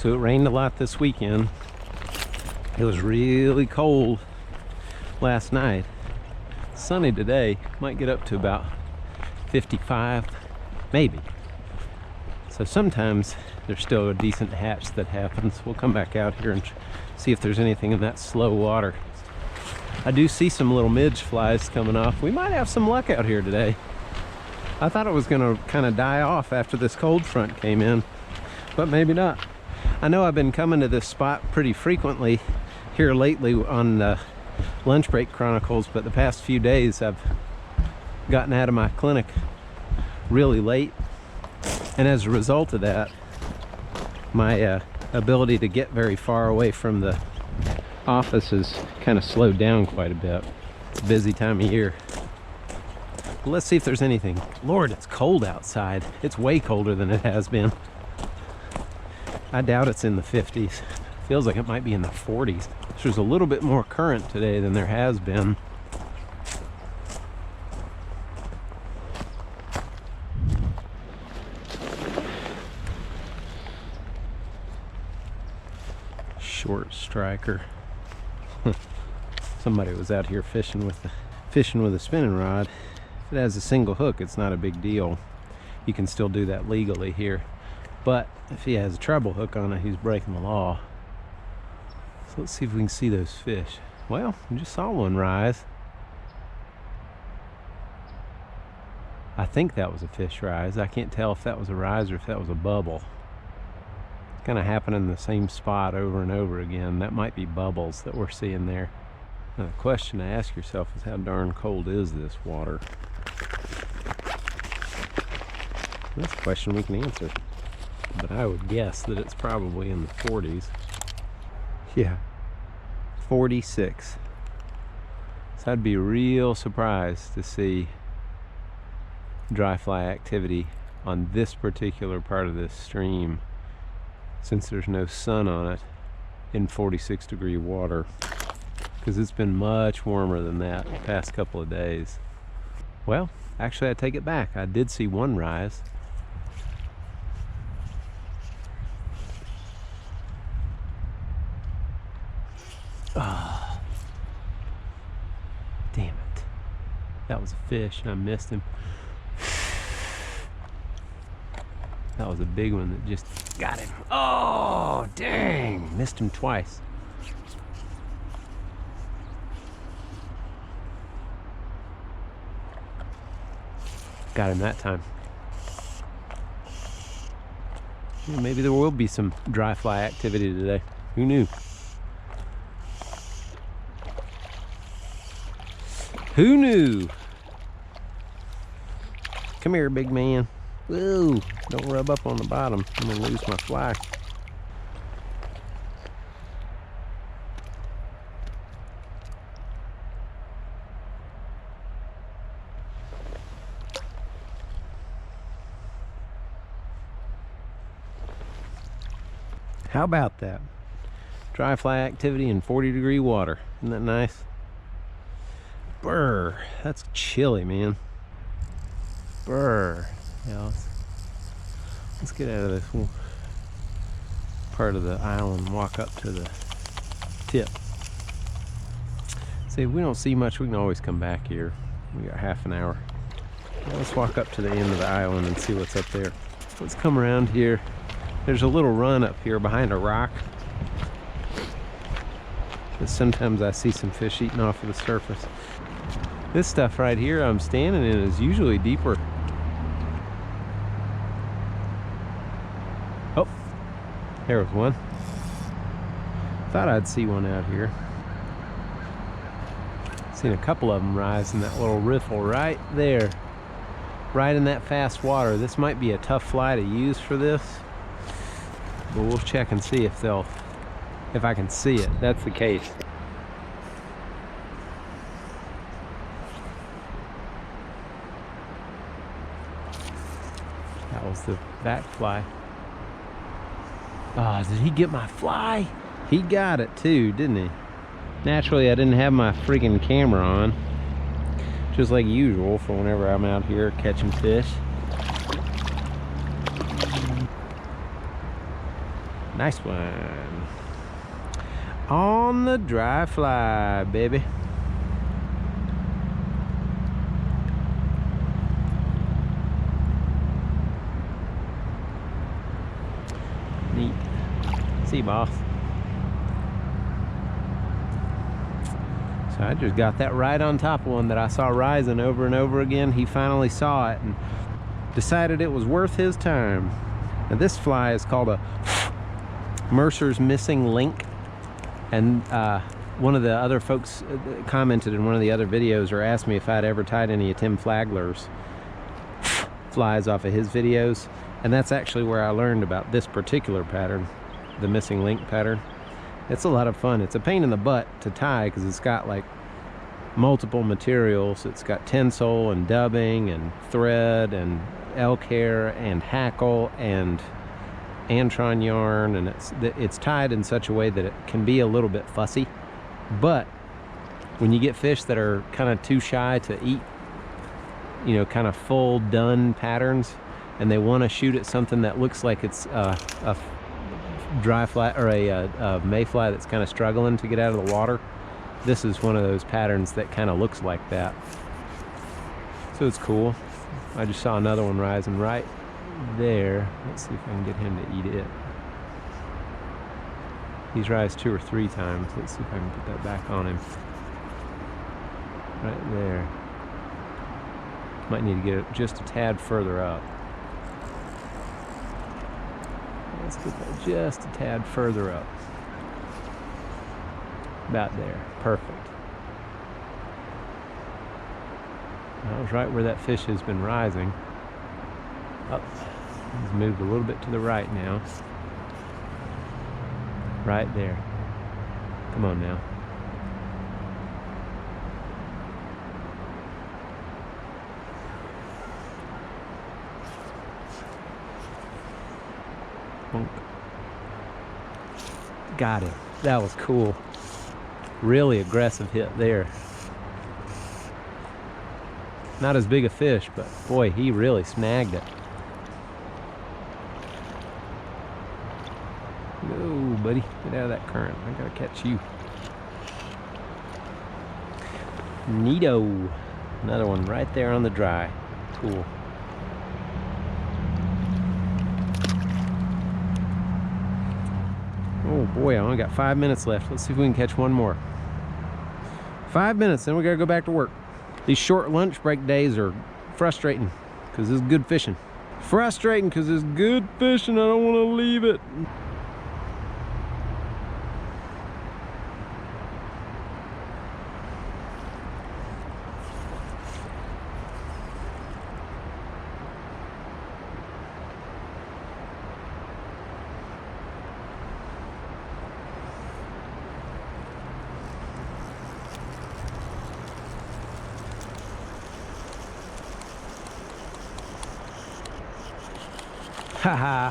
So it rained a lot this weekend. It was really cold last night. Sunny today, might get up to about 55, maybe. So sometimes there's still a decent hatch that happens. We'll come back out here and see if there's anything in that slow water. I do see some little midge flies coming off. We might have some luck out here today. I thought it was gonna kind of die off after this cold front came in, but maybe not. I know I've been coming to this spot pretty frequently here lately on Lunchbreak Chronicles, but the past few days I've gotten out of my clinic really late, and as a result of that, my ability to get very far away from the office has kind of slowed down quite a bit. It's a busy time of year. But let's see if there's anything. Lord, it's cold outside. It's way colder than it has been. I doubt it's in the 50s. Feels like it might be in the 40s. There's a little bit more current today than there has been. Short striker. Somebody was out here fishing with a spinning rod. If it has a single hook, it's not a big deal. You can still do that legally here. But if he has a treble hook on it, he's breaking the law. So let's see if we can see those fish. Well, we just saw one rise. I think that was a fish rise. I can't tell if that was a rise or if that was a bubble. Kind of happening in the same spot over and over again. That might be bubbles that we're seeing there. Now the question to ask yourself is, how darn cold is this water? That's a question we can answer. But I would guess that it's probably in the 40s. Yeah, 46. So I'd be real surprised to see dry fly activity on this particular part of this stream, since there's no sun on it, in 46-degree water, because it's been much warmer than that the past couple of days. Well, actually I take it back. I did see one rise. Oh, damn it. That was a fish and I missed him. That was a big one that just got him. Oh, dang. Missed him twice. Got him that time. Yeah, maybe there will be some dry fly activity today. Who knew? Who knew? Come here, big man. Whoa, don't rub up on the bottom. I'm gonna lose my fly. How about that? Dry fly activity in 40-degree water. Isn't that nice? Brr, that's chilly, man. Brr. Yeah, let's get out of this part of the island and walk up to the tip. See, if we don't see much, we can always come back here. We got half an hour. Now let's walk up to the end of the island and see what's up there. Let's come around here. There's a little run up here behind a rock. But sometimes I see some fish eating off of the surface. This stuff right here I'm standing in is usually deeper. Oh, there was one. Thought I'd see one out here. Seen a couple of them rise in that little riffle right there. Right in that fast water. This might be a tough fly to use for this, but we'll check and see if I can see it. That's the case. That was the back fly. Ah, did he get my fly? He got it too, didn't he? Naturally, I didn't have my freaking camera on, just like usual for whenever I'm out here catching fish. Nice one. On the dry fly, baby. Neat. See, boss. So I just got that right on top of one that I saw rising over and over again. He finally saw it and decided it was worth his time. Now this fly is called a Mercer's Missing Link. And one of the other folks commented in one of the other videos or asked me if I'd ever tied any of Tim Flagler's flies off of his videos. And that's actually where I learned about this particular pattern, the Missing Link pattern. It's a lot of fun. It's a pain in the butt to tie because it's got like multiple materials. It's got tinsel and dubbing and thread and elk hair and hackle and Antron yarn, and it's tied in such a way that it can be a little bit fussy. But when you get fish that are kind of too shy to eat, you know, kind of full done patterns, and they want to shoot at something that looks like it's a dry fly or a mayfly that's kind of struggling to get out of the water, this is one of those patterns that kind of looks like that. So it's cool. I just saw another one rising right there. Let's see if I can get him to eat it. He's rised 2 or 3 times. Let's see if I can put that back on him. Right there. Might need to get it just a tad further up. Let's get that just a tad further up. About there. Perfect. That was right where that fish has been rising. Up. He's moved a little bit to the right now. Right there. Come on now. Bonk. Got him. That was cool. Really aggressive hit there. Not as big a fish, but boy, he really snagged it. Go, buddy. Get out of that current. I gotta catch you. Neato. Another one right there on the dry. Cool. Oh boy, I only got 5 minutes left. Let's see if we can catch one more. 5 minutes, then we gotta go back to work. These short lunch break days are frustrating because this is good fishing. Frustrating because it's good fishing. I don't want to leave it. Haha.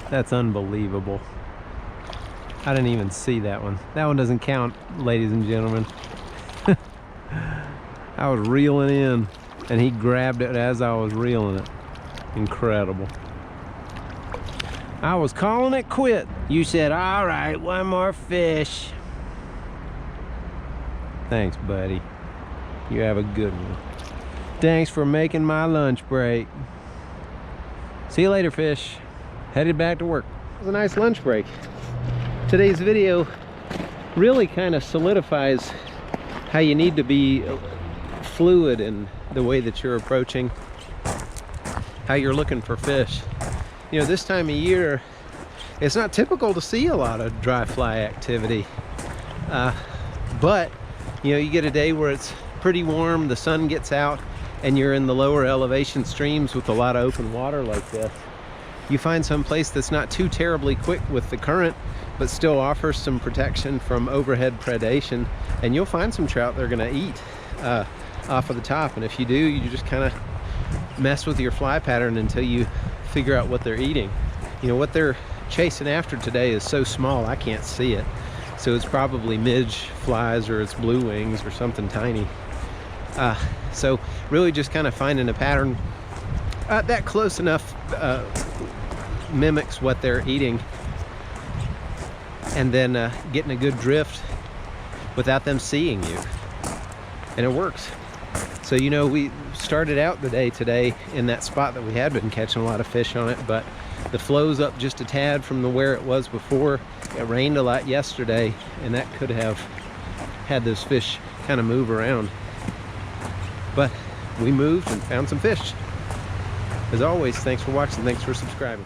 That's unbelievable. I didn't even see that one. That one doesn't count, ladies and gentlemen. I was reeling in and he grabbed it as I was reeling it. Incredible. I was calling it quit. You said, all right, one more fish. Thanks, buddy. You have a good one. Thanks for making my lunch break. See you later, fish. Headed back to work. It was a nice lunch break. Today's video really kind of solidifies how you need to be fluid in the way that you're approaching, how you're looking for fish. You know, this time of year, it's not typical to see a lot of dry fly activity. But, you know, you get a day where it's pretty warm, the sun gets out, and you're in the lower elevation streams with a lot of open water like this. You find some place that's not too terribly quick with the current, but still offers some protection from overhead predation, and you'll find some trout they're gonna eat off of the top. And if you do, you just kind of mess with your fly pattern until you figure out what they're eating. You know, what they're chasing after today is so small I can't see it. So it's probably midge flies or it's blue wings or something tiny. So really just kind of finding a pattern that close enough mimics what they're eating, and then getting a good drift without them seeing you, and it works. So, you know, we started out the day today in that spot that we had been catching a lot of fish on it, but the flow's up just a tad from where it was before. It rained a lot yesterday, and that could have had those fish kind of move around. But we moved and found some fish. As always, thanks for watching, thanks for subscribing.